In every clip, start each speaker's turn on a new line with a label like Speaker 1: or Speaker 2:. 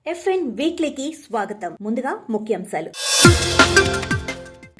Speaker 1: FN వీక్లీకి స్వాగతం. ముందుగా ముఖ్యాంశాలు.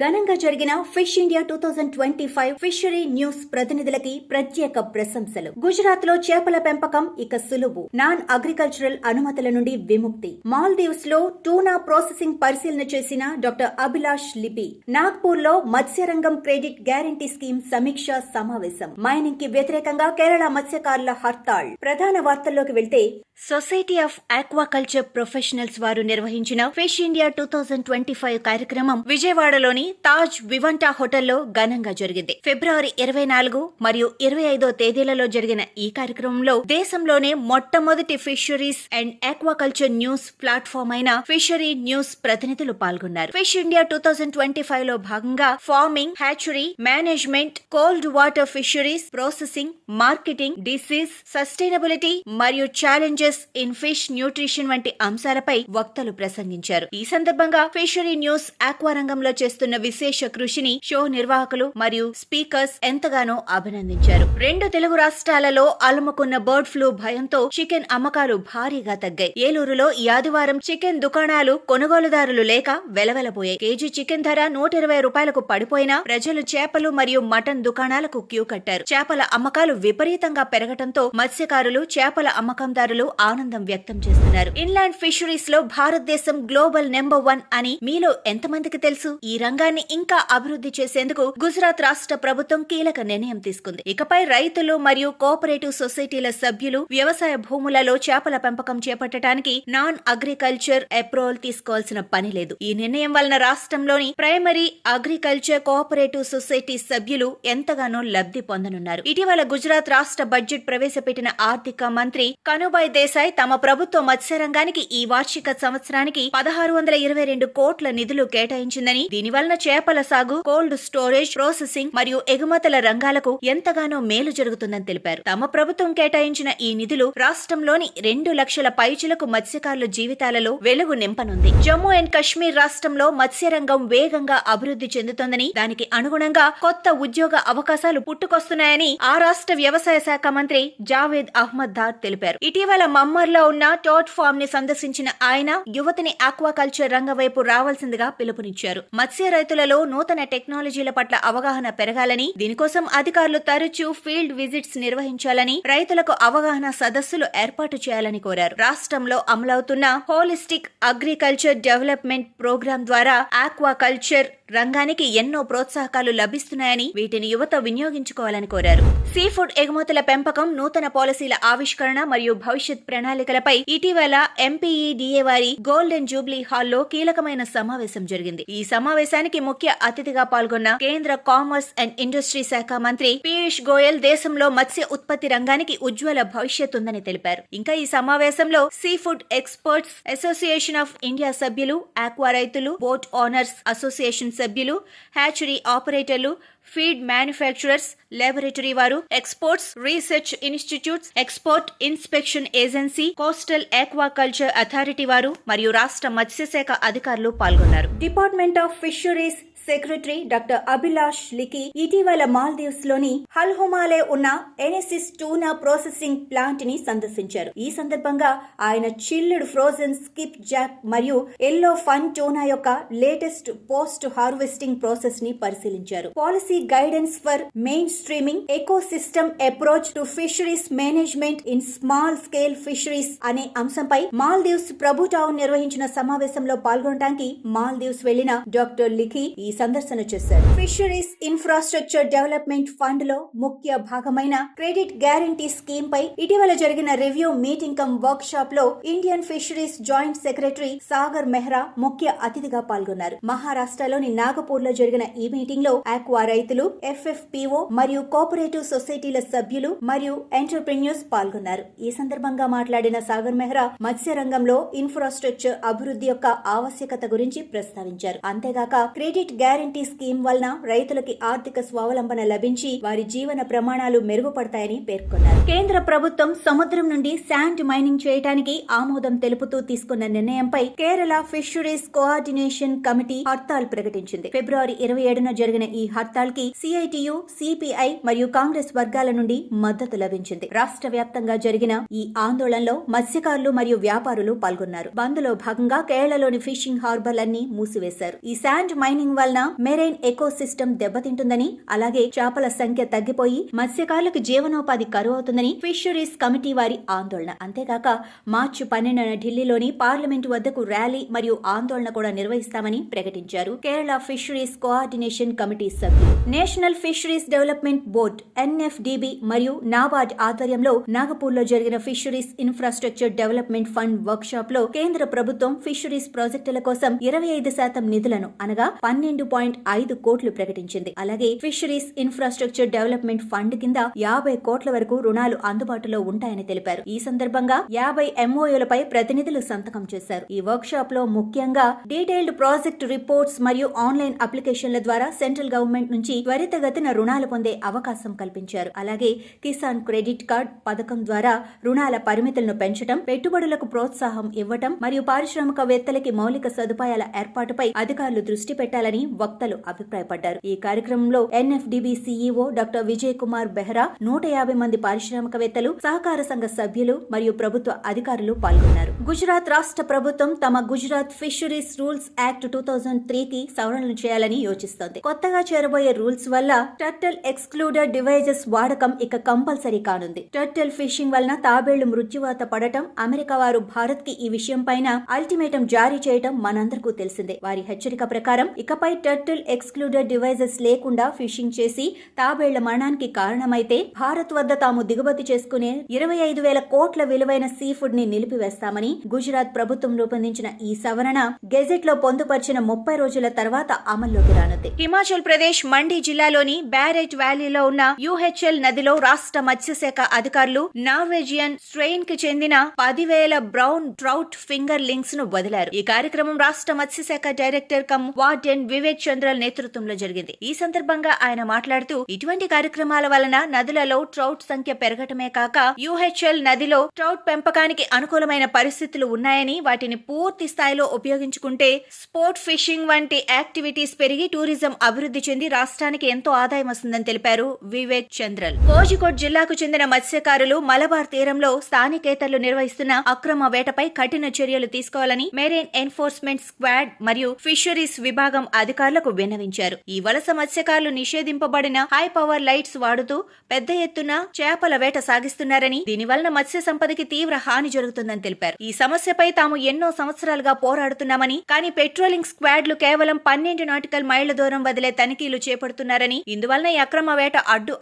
Speaker 1: ఘనంగా జరిగిన ఫిష్ ఇండియా 2025 ఫిషరీ న్యూస్ ప్రతినిధులకి ప్రత్యేక ప్రశంసలు. గుజరాత్ లో చేపల పెంపకం ఇక సులువు. నాన్ అగ్రికల్చరల్ అనుమతుల నుండి విముక్తి. మాల్దీవ్స్ లో టూనా ప్రాసెసింగ్ పరిశీలన చేసిన డాక్టర్ అభిలాష్ లిపి. నాగ్పూర్ లో మత్స్యరంగం క్రెడిట్ గ్యారంటీ స్కీమ్ సమీక్ష సమావేశం. మైనింగ్ కి వ్యతిరేకంగా కేరళ మత్స్యకారుల హర్తాళ్. ప్రధాన వార్తల్లోకి వెళ్తే, సొసైటీ ఆఫ్ ఆక్వాకల్చర్ ప్రొఫెషనల్స్ వారు నిర్వహించిన ఫిష్ ఇండియా 2025 కార్యక్రమం విజయవాడలోని తాజ్ వివంటా హోటల్లో ఘనంగా జరిగింది. ఫిబ్రవరి 24 మరియు 25 తేదీలలో జరిగిన ఈ కార్యక్రమంలో దేశంలోనే మొట్టమొదటి fisheries and aquaculture news platform అయిన ఫిషరీ న్యూస్ ప్రతినిధులు పాల్గొన్నారు. ఫిష్ ఇండియా 2025 లో భాగంగా farming, hatchery management, cold water fisheries, processing, marketing, disease, sustainability మరియు ఛాలెంజెస్ ఇన్ ఫిష్ న్యూట్రిషన్ వంటి అంశాలపై వక్తలు ప్రసంగించారు. ఈ సందర్భంగా ఫిషరీ న్యూస్ ఆక్వా రంగంలో చేస్తున్న విశేష కృషిని షో నిర్వాహకులు మరియు స్పీకర్స్ ఎంతగానో అభినందించారు. 2 తెలుగు రాష్ట్రాలలో అలుముకున్న బర్డ్ ఫ్లూ భయంతో చికెన్ అమ్మకాలు భారీగా తగ్గాయి. ఏలూరులో ఈ ఆదివారం చికెన్ దుకాణాలు కొనుగోలుదారులు లేక వెలవెలబోయాయి. కేజీ చికెన్ ధర 120 రూపాయలకు పడిపోయినా ప్రజలు చేపలు మరియు మటన్ దుకాణాలకు క్యూ కట్టారు. చేపల అమ్మకాలు విపరీతంగా పెరగటంతో మత్స్యకారులు, చేపల అమ్మకందారులు ఆనందం వ్యక్తం చేస్తున్నారు. ఇన్లాండ్ ఫిషరీస్ లో భారతదేశం గ్లోబల్ నెంబర్ 1 అని మీలో ఎంతమందికి తెలుసు? ఈ రంగాన్ని ఇంకా అభివృద్ధి చేసేందుకు గుజరాత్ రాష్ట్ర ప్రభుత్వం కీలక నిర్ణయం తీసుకుంది. ఇకపై రైతులు మరియు కోఆపరేటివ్ సొసైటీల సభ్యులు వ్యవసాయ భూములలో చేపల పెంపకం చేపట్టడానికి నాన్ అగ్రికల్చర్ అప్రూవల్ తీసుకోవాల్సిన పని లేదు. ఈ నిర్ణయం వలన రాష్ట్రంలోని ప్రైమరీ అగ్రికల్చర్ కోఆపరేటివ్ సొసైటీ సభ్యులు ఎంతగానో లబ్ధి పొందనున్నారు. ఇటీవల గుజరాత్ రాష్ట్ర బడ్జెట్ ప్రవేశపెట్టిన ఆర్థిక మంత్రి కనుభాయ్ దేశాయ్ తమ ప్రభుత్వ మత్స్యరంగానికి ఈ వార్షిక సంవత్సరానికి 1622 కోట్ల నిధులు కేటాయించిందని, దీనివలన చేపల సాగు, కోల్డ్ స్టోరేజ్, ప్రాసెసింగ్ మరియు ఎగుమతుల రంగాలకు ఎంతగానో మేలు జరుగుతుందని తెలిపారు. తమ ప్రభుత్వం కేటాయించిన ఈ నిధులు రాష్ట్రంలోని 2 లక్షల పైచిలకు మత్స్యకారుల జీవితాలలో వెలుగు నింపనుంది. జమ్మూ అండ్ కాశ్మీర్ రాష్ట్రంలో మత్స్యరంగం వేగంగా అభివృద్ధి చెందుతోందని, దానికి అనుగుణంగా కొత్త ఉద్యోగ అవకాశాలు పుట్టుకొస్తున్నాయని ఆ రాష్ట్ర వ్యవసాయ శాఖ మంత్రి జావేద్ అహ్మద్ దార్ తెలిపారు. ఇటీవల మమ్మర్లో ఉన్న టోట్ ఫార్మ్ ని సందర్శించిన ఆయన యువతిని ఆక్వాకల్చర్ రంగ వైపు రావాల్సిందిగా పిలుపునిచ్చారు. మత్స్య రైతులలో నూతన టెక్నాలజీల పట్ల అవగాహన పెరగాలని, దీనికోసం అధికారులు తరచూ ఫీల్డ్ విజిట్స్ నిర్వహించాలని, రైతులకు అవగాహన సదస్సులు ఏర్పాటు చేయాలని కోరారు. రాష్ట్రంలో అమలవుతున్న హోలిస్టిక్ అగ్రికల్చర్ డెవలప్మెంట్ ప్రోగ్రాం ద్వారా ఆక్వాకల్చర్ రంగానికి ఎన్నో ప్రోత్సాహకాలు లభిస్తున్నాయని, వీటిని యువత వినియోగించుకోవాలని కోరారు. సీ ఫుడ్ ఎగుమతుల పెంపకం, నూతన పాలసీల ఆవిష్కరణ మరియు భవిష్యత్ ప్రణాళికలపై ఇటీవల ఎంపీఈడీఏ వారి గోల్డెన్ జూబ్లీ హాల్లో కీలకమైన సమావేశం జరిగింది. ఈ సమావేశానికి ముఖ్య అతిథిగా పాల్గొన్న కేంద్ర కామర్స్ అండ్ ఇండస్ట్రీ శాఖ మంత్రి పీయూష్ గోయల్ దేశంలో మత్స్య ఉత్పత్తి రంగానికి ఉజ్వల భవిష్యత్ ఉందని తెలిపారు. ఇంకా ఈ సమావేశంలో seafood exporters association of India సభ్యులు, ఆక్వా రైతులు, బోట్ ఓనర్స్ అసోసియేషన్ సభ్యులు, హ్యాచరీ ఆపరేటర్లు, ఫీడ్ మ్యానుఫ్యాక్చరర్స్, లాబొరేటరీ వారు, exports research institutes, export inspection agency, coastal aquaculture authority వారు మరియు రాష్ట్ర మత్స్యశాఖ అధికారులు పాల్గొన్నారు. Department of fisheries secretary doctor Abhilash లికి ఇటీవల మాల్దీవ్స్ లోని హల్హుమాలే ఉన్న ఎనెసిస్ టూనా ప్రాసెసింగ్ ప్లాంట్ ని సందర్శించారు. ఈ సందర్భంగా ఆయన చిల్డ్ ఫ్రోజన్ స్కిప్ జాక్ మరియు ఎల్లో ఫన్ టూనా యొక్క లేటెస్ట్ పోస్ట్ హార్వెస్టింగ్ ప్రాసెస్ ని పరిశీలించారు. Policy guidance for main streaming eco system approach to fisheries management in small scale fisheries అనే అంశంపై మాల్దీవ్స్ ప్రభు టౌన్ నిర్వహించిన సమావేశంలో పాల్గొనడానికి మాల్దీవ్స్ వెళ్లిన డాక్టర్ లికి ఈ సందర్శన చేశారు. ఫిషరీస్ ఇన్ఫ్రాస్ట్రక్చర్ డెవలప్మెంట్ ఫండ్ లో ముఖ్య భాగమైన క్రెడిట్ గ్యారంటీ స్కీమ్ పై ఇటీవల జరిగిన review meeting cum workshop లో Indian fisheries joint secretary Sagar Mehra ముఖ్య అతిథిగా పాల్గొన్నారు. మహారాష్ట్రలోని నాగపూర్ లో జరిగిన ఈ మీటింగ్ లో ఆక్వా రైతులు, ఎఫ్ఎఫ్పిఓ మరియు కోఆపరేటివ్ సొసైటీల సభ్యులు మరియు ఎంటర్ప్రెన్యూర్స్ పాల్గొన్నారు. ఈ సందర్భంగా మాట్లాడిన సాగర్ మెహ్రా మత్స్య రంగంలో ఇన్ఫ్రాస్ట్రక్చర్ అభివృద్ధి యొక్క ఆవశ్యకత గురించి ప్రస్తావించారు. అంతేగాక క్రెడిట్ గ్యారంటీ స్కీమ్ వలన రైతులకి ఆర్థిక స్వావలంబన లభించి వారి జీవన ప్రమాణాలు మెరుగుపడతాయని పేర్కొన్నారు. కేంద్ర ప్రభుత్వం సముద్రం నుండి శాండ్ మైనింగ్ చేయడానికి ఆమోదం తెలుపుతూ తీసుకున్న నిర్ణయంపై Kerala fisheries coordination committee hartal ప్రకటించింది. ఫిబ్రవరి 27న జరిగిన ఈ హర్తాల్ కి సిఐటియు, సిపిఐ మరియు కాంగ్రెస్ వర్గాల నుండి మద్దతు లభించింది. రాష్ట్ర వ్యాప్తంగా జరిగిన ఈ ఆందోళనలో మత్స్యకారులు మరియు వ్యాపారులు పాల్గొన్నారు. బంద్ లో భాగంగా కేరళలోని ఫిషింగ్ హార్బర్లన్నీ మూసివేశారు. ఈ శాండ్ మైనింగ్ వలన మెరైన్ ఎకో సిస్టమ్ దెబ్బతింటుందని, అలాగే చేపల సంఖ్య తగ్గిపోయి మత్స్యకారులకు జీవనోపాధి కరువవుతుందని ఫిషరీస్ కమిటీ వారి ఆందోళన. అంతేకాక మార్చి 12న ఢిల్లీలోని పార్లమెంటు వద్దకు ర్యాలీ మరియు ఆందోళన కూడా నిర్వహిస్తామని ప్రకటించారు కేరళ ఫిషరీస్ కోఆర్డినేషన్ కమిటీ సభ్యులు. National fisheries development board NFDB మరియు నాబార్డ్ ఆధ్వర్యంలో నాగపూర్ లో జరిగిన fisheries infrastructure development fund work shop లో కేంద్ర ప్రభుత్వం ఫిషరీస్ ప్రాజెక్టుల కోసం 25% నిధులను అనగా 12.5 కోట్లు ప్రకటించింది. అలాగే ఫిషరీస్ ఇన్ఫ్రాస్ట్రక్చర్ డెవలప్మెంట్ ఫండ్ కింద 50 కోట్ల వరకు రుణాలు అందుబాటులో ఉంటాయని తెలిపారు. ఈ సందర్భంగా 50 ఎంఓయూలపై ప్రతినిధులు సంతకం చేశారు. ఈ వర్క్ షాప్ లో ముఖ్యంగా డీటెయిల్డ్ ప్రాజెక్ట్ రిపోర్ట్స్ మరియు ఆన్లైన్ అప్లికేషన్ల ద్వారా సెంట్రల్ గవర్నమెంట్ నుంచి త్వరితగతిన రుణాలు పొందే అవకాశం కల్పించారు. అలాగే కిసాన్ క్రెడిట్ కార్డ్ పథకం ద్వారా రుణాల పరిమితులను పెంచడం, పెట్టుబడులకు ప్రోత్సాహం ఇవ్వటం మరియు పారిశ్రామికవేత్తలకి మౌలిక సదుపాయాల ఏర్పాటుపై అధికారులు దృష్టి పెట్టాలని వక్తలు అభిప్రాయపడ్డారు. ఈ కార్యక్రమంలో NFDB CEO doctor Vijay Kumar Behra, 150 మంది పారిశ్రామికవేత్తలు, సహకార సంఘ సభ్యులు మరియు ప్రభుత్వ అధికారులు పాల్గొన్నారు. గుజరాత్ రాష్ట్ర ప్రభుత్వం తమ గుజరాత్ ఫిషరీస్ రూల్స్ యాక్ట్ 2003కి సవరణలు చేయాలని యోచిస్తోంది. కొత్తగా చేరబోయే రూల్స్ వల్ల టర్టిల్ ఎక్స్క్లూడెడ్ డివైజెస్ వాడకం ఇక కంపల్సరీ కానుంది. టర్టిల్ ఫిషింగ్ వలన తాబేళ్లు మృత్యువాత పడటం, అమెరికా వారు భారత్ కి ఈ విషయం పైన అల్టిమేటం జారీ చేయడం మనందరికీ తెలిసిందే. వారి హెచ్చరిక ప్రకారం ఇకపై టర్టిల్ ఎక్స్క్లూడెడ్ డివైజెస్ లేకుండా ఫిషింగ్ చేసి తాబేళ్ల మరణానికి కారణమైతే భారత్ వద్ద తాము దిగుమతి చేసుకునే 25,000 కోట్ల విలువైన సీ ఫుడ్ ని నిలిపివేస్తామని గుజరాత్ ప్రభుత్వం రూపొందించిన ఈ సవరణ గెజెట్ లో పొందుపరిచిన 30 రోజుల తర్వాత అమల్లోకి రానుంది. హిమాచల్ ప్రదేశ్ మండి జిల్లాలోని బ్యారెట్ వ్యాలీలో ఉన్న యుహెచ్ఎల్ నదిలో రాష్ట్ర మత్స్యశాఖ అధికారులు నార్వేజియన్ స్ట్రెయిన్ కి చెందిన 10,000 బ్రౌన్ ట్రౌట్ ఫింగర్ లింక్స్ ను వదిలారు. ఈ కార్యక్రమం రాష్ట్ర మత్స్యశాఖ డైరెక్టర్ కమ్ వార్డెన్ వివేక్ చంద్రల్ నేతృత్వంలో జరిగింది. ఈ సందర్భంగా ఆయన మాట్లాడుతూ, ఇటువంటి కార్యక్రమాల వలన నదులలో ట్రౌట్ సంఖ్య పెరగటమే కాక యుహెచ్ఎల్ నదిలో ట్రౌట్ పెంపకానికి అనుకూలమైన పరిస్థితులు ఉన్నాయని, వాటిని పూర్తి స్థాయిలో ఉపయోగించుకుంటే స్పోర్ట్ ఫిషింగ్ వంటి యాక్టివిటీస్ పెరిగి టూరిజం అభివృద్ధి చెంది రాష్ట్రానికి ఎంతో ఆదాయం వస్తుందని తెలిపారు వివేక్ చంద్రల్. కోజికోడ్ జిల్లాకు చెందిన మత్స్యకారులు మలబార్ తీరంలో స్థానికేతరులు నిర్వహిస్తున్న అక్రమ వేటపై కఠిన చర్యలు తీసుకోవాలని మెరైన్ ఎన్ఫోర్స్మెంట్ స్క్వాడ్ మరియు ఫిషరీస్ విభాగం అధికారులకు విన్నవించారు. ఈ వలస మత్స్యకారులు నిషేధింపబడిన హై పవర్ లైట్స్ వాడుతూ పెద్ద ఎత్తున చేపల వేట సాగిస్తున్నారని, దీనివలన మత్స్య సంపదకి తీవ్ర హాని జరుగుతుందని తెలిపారు. ఈ సమస్యపై తాము ఎన్నో సంవత్సరాలుగా పోరాడుతున్నామని, కానీ పెట్రోలింగ్ స్క్వాడ్లు కేవలం 12 నాటికల్ మైళ్ల దూరం వదిలే తనిఖీలు చేపడుతున్నారని, ఇందువలన ఈ అక్రమ వేట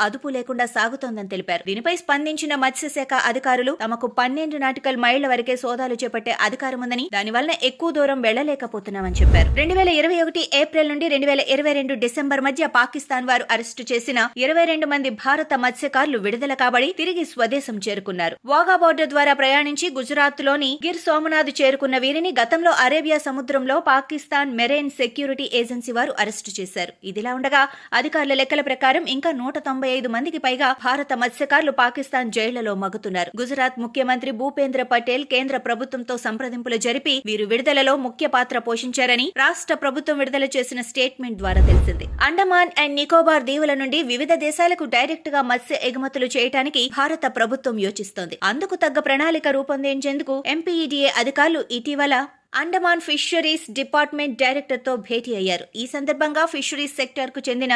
Speaker 1: అదుపు లేకుండా సాగుతోందని తెలిపారు. దీనిపై స్పందించిన మత్స్యశాఖ అధికారులు తమకు 12 నాటికల్ మైళ్ల వరకే సోదాలు చేపట్టే అధికారం ఉందని, దానివలన ఎక్కువ దూరం వెళ్లలేకపోతున్నామని చెప్పారు. 2021 ఏప్రిల్ నుండి 2022 డిసెంబర్ మధ్య పాకిస్తాన్ వారు అరెస్టు చేసిన 22 మంది భారత మత్స్యకారులు విడుదల కాబడి తిరిగి స్వదేశం చేరుకున్నారు. వాఘా బోర్డర్ ద్వారా ప్రయాణించి గుజరాత్ లోని గిర్ సోమనాథ్ చేరుకున్న వీరిని గతంలో అరేబియా సముద్రంలో పాకిస్తాన్ మెరైన్ సెక్యూరిటీ ఏజెన్సీ వారు అరెస్టు చేశారు. ఇదిలా ఉండగా అధికారుల లెక్కల ప్రకారం ఇంకా 195 మందికి పైగా భారత మత్స్యకారులు పాకిస్తాన్ జైళ్లలో మగ్గుతున్నారు. గుజరాత్ ముఖ్యమంత్రి భూపేంద్ర పటేల్ కేంద్ర ప్రభుత్వంతో సంప్రదింపులు జరిపి వీరు విడుదలలో ముఖ్య పాత్ర పోషించారని రాష్ట్ర ప్రభుత్వం విడుదల చేసిన స్టేట్మెంట్ ద్వారా తెలిసింది. అండమాన్ అండ్ నికోబార్ దీవుల నుండి వివిధ దేశాలకు డైరెక్ట్ గా మత్స్య ఎగుమతులు చేయడానికి భారత ప్రభుత్వం యోచిస్తోంది. అందుకు తగ్గ ప్రణాళిక రూపొందించేందుకు ఎంపీఈడీఏ అధికారులు ఇటీవల అండమాన్ ఫిషరీస్ డిపార్ట్మెంట్ డైరెక్టర్ తో భేటీ అయ్యారు. ఈ సందర్భంగా ఫిషరీస్ సెక్టర్ కు చెందిన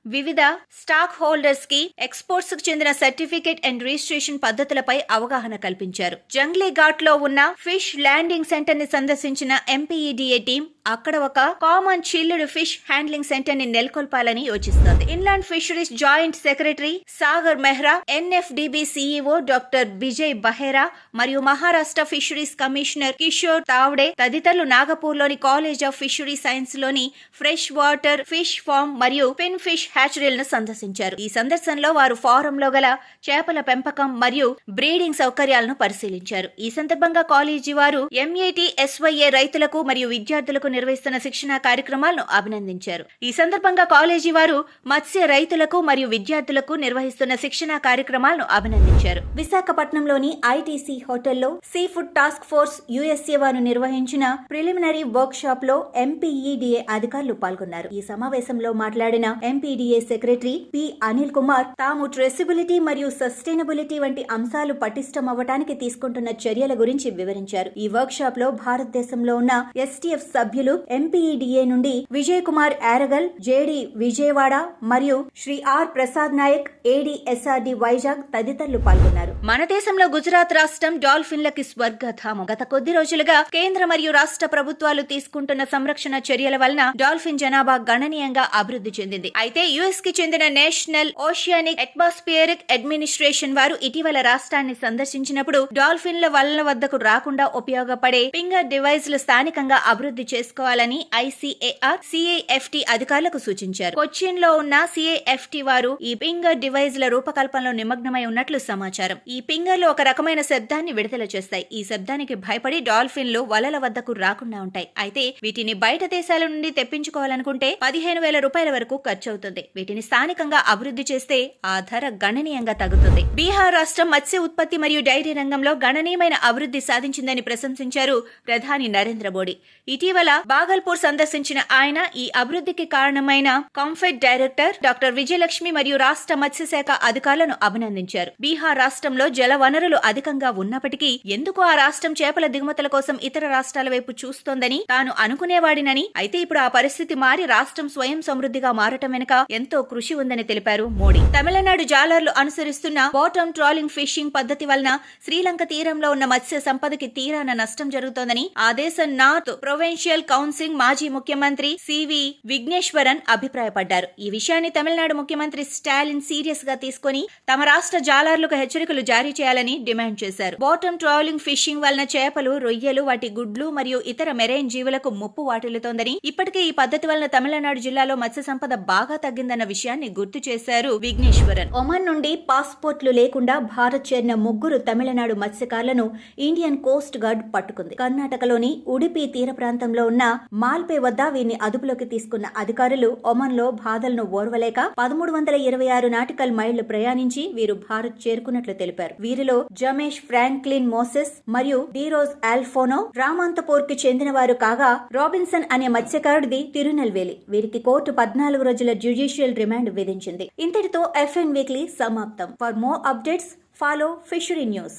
Speaker 1: వివిధ స్టాక్ హోల్డర్స్ కి ఎక్స్పోర్ట్స్ కు చెందిన సర్టిఫికేట్ అండ్ రిజిస్ట్రేషన్ పద్ధతులపై అవగాహన కల్పించారు. జంగ్లీ ఘాట్ లో ఉన్న ఫిష్ ల్యాండింగ్ సెంటర్ ని సందర్శించిన ఎంపీఈడీఏ టీం అక్కడ ఒక common chilled fish handling centre ని నెలకొల్పాలని యోచిస్తోంది. Inland fisheries joint secretary Sagar Mehra, NFDB CEO doctor Vijay Behera మరియు మహారాష్ట్ర ఫిషరీస్ కమిషనర్ కిషోర్ తావ్డే తదితరులు నాగపూర్ లోని కాలేజ్ ఆఫ్ ఫిషరీ సైన్స్ లోని ఫ్రెష్ వాటర్ ఫిష్ ఫార్మ్ మరియు పిన్ ఫిష్ హ్యాచరీలను సందర్శించారు. ఈ సందర్శనలో వారు ఫారంలో గల చేపల పెంపకం మరియు బ్రీడింగ్ సౌకర్యాలను పరిశీలించారు. ఈ సందర్భంగా కాలేజీ వారు ఎంఏటి ఎస్వైఏ రైతులకు మరియు విద్యార్థులకు నిర్వహిస్తున్న శిక్షణా కార్యక్రమాలను అభినందించారు. ఈ సందర్భంగా కాలేజీ వారు మత్స్య రైతులకు మరియు విద్యార్థులకు నిర్వహిస్తున్న శిక్షణా కార్యక్రమాలను అభినందించారు. విశాఖపట్నంలోని ఐటీసీ హోటల్లో sea food task force USA వారు నిర్వహించిన ప్రిలిమినరీ వర్క్ షాప్ లో MPEDA అధికారులు పాల్గొన్నారు. ఈ సమావేశంలో మాట్లాడిన MPEDA secretary P Anil Kumar తాము ట్రేసబిలిటీ మరియు సస్టైనబిలిటీ వంటి అంశాలు పటిష్టం అవ్వడానికి తీసుకుంటున్న చర్యల గురించి వివరించారు. ఈ వర్క్ షాప్ లో భారతదేశంలో ఉన్న STF సభ్యులు MPEDA నుండి విజయ్ కుమార్ యారగల్, JD విజయవాడ మరియు Shri R Prasad Naik, AD SRD Vizag తదితరులు పాల్గొన్నారు. మన దేశంలో గుజరాత్ రాష్ట్రం డాల్ఫిన్లకి స్వర్గధామం. గత కొద్ది రోజులుగా కేంద్ర మరియు రాష్ట్ర ప్రభుత్వాలు తీసుకుంటున్న సంరక్షణ చర్యల వలన డాల్ఫిన్ జనాభా గణనీయంగా అభివృద్ధి చెందింది. అయితే US కి చెందిన నేషనల్ ఓషియానిక్ అట్మాస్ఫియరిక్ అడ్మినిస్ట్రేషన్ వారు ఇటీవల రాష్ట్రాన్ని సందర్శించినప్పుడు డాల్ఫిన్ల వలల వద్దకు రాకుండా ఉపయోగపడే పింగర్ డివైజ్లు స్థానికంగా అభివృద్ధి చేసుకోవాలని ICAR, CAFT అధికారులకు సూచించారు. కొచ్చిన్ లో ఉన్న CAFT వారు ఈ పింగర్ డివైజ్ల రూపకల్పనలో నిమగ్నమై ఉన్నట్లు సమాచారం. ఈ పింగర్లు ఒక రకమైన శబ్దాన్ని విడుదల చేస్తాయి. ఈ శబ్దానికి భయపడి డాల్ఫిన్లు వలల వద్దకు రాకుండా ఉంటాయి. అయితే వీటిని బయట దేశాల నుండి తెప్పించుకోవాలనుకుంటే 15,000 రూపాయల వరకు ఖర్చవుతుంది. వీటిని స్థానికంగా అభివృద్ధి చేస్తే ఆ ధర గణనీయంగా తగ్గుతుంది. బీహార్ రాష్ట్రం మత్స్య ఉత్పత్తి మరియు డైరీ రంగంలో గణనీయమైన అభివృద్ధి సాధించిందని ప్రశంసించారు ప్రధాని నరేంద్ర మోడీ. ఇటీవల బాగల్పూర్ సందర్శించిన ఆయన ఈ అభివృద్ధికి కారణమైన కాంఫెడ్ డైరెక్టర్ డాక్టర్ విజయలక్ష్మి మరియు రాష్ట్ర మత్స్యశాఖ అధికారులను అభినందించారు. బీహార్ రాష్ట్రంలో జల వనరులు అధికంగా ఉన్నప్పటికీ ఎందుకు ఆ రాష్ట్రం చేపల దిగుమతుల కోసం ఇతర రాష్ట్రాల వైపు చూస్తోందని తాను అనుకునేవాడినని, అయితే ఇప్పుడు ఆ పరిస్థితి మారి రాష్ట్రం స్వయం సమృద్ధిగా మారటం వెనుక ఎంతో కృషి ఉందని తెలిపారు మోడీ. తమిళనాడు జాలర్లు అనుసరిస్తున్న బాటమ్ ట్రాలింగ్ ఫిషింగ్ పద్ధతి వలన శ్రీలంక తీరంలో ఉన్న మత్స్య సంపదకి తీరాన నష్టం జరుగుతోందని ఆ దేశ నార్త్ ప్రొవిన్షియల్ కౌన్సిల్ మాజీ ముఖ్యమంత్రి CV విఘ్నేశ్వరన్ అభిప్రాయపడ్డారు. ఈ విషయాన్ని తమిళనాడు ముఖ్యమంత్రి స్టాలిన్ సీరియస్ గా తీసుకుని తమ రాష్ట్ర జాలర్లకు హెచ్చరికలు జారీ చేయాలని డిమాండ్ చేశారు. బాటమ్ ట్రాలింగ్ ఫిషింగ్ వలన చేపలు, రొయ్యలు, వాటి గుడ్లు మరియు ఇతర మెరైన్ జీవులకు ముప్పు వాటిల్లుతోందని, ఇప్పటికే ఈ పద్ధతి వలన తమిళనాడు జిల్లాలో మత్స్య సంపద బాగా తగ్గిందన్న విషయాన్ని గుర్తు చేశారు విఘ్నేశ్వరన్. ఒమన్ నుండి పాస్పోర్ట్లు లేకుండా భారత్ చేరిన 3 తమిళనాడు మత్స్యకారులను ఇండియన్ కోస్ట్ గార్డ్ పట్టుకుంది. కర్ణాటకలోని ఉడిపి తీర ప్రాంతంలో ఉన్న మాల్పే వద్ద వీరిని అదుపులోకి తీసుకున్న అధికారులు ఒమన్ లో బాధలను ఓర్వలేక 1326 నాటికల్ మైళ్లు ప్రయాణించి వీరు భారత్ చేరుకున్నట్లు తెలిపారు. వీరిలో జమేష్ ఫ్రాంక్లిన్ మోసెస్ మరియు డీరోజ్ ఆల్ఫోనో రామంతపూర్ కి చెందిన వారు కాగా, రాబిన్సన్ అనే మత్స్యకారుడిది తిరునెల్వేలి. వీరికి కోర్టు 14 రోజుల జ్యుడిషియల్ రిమాండ్ విధించింది. ఇంతటితో FN వీక్లీ సమాప్తం. For more updates follow Fishery News.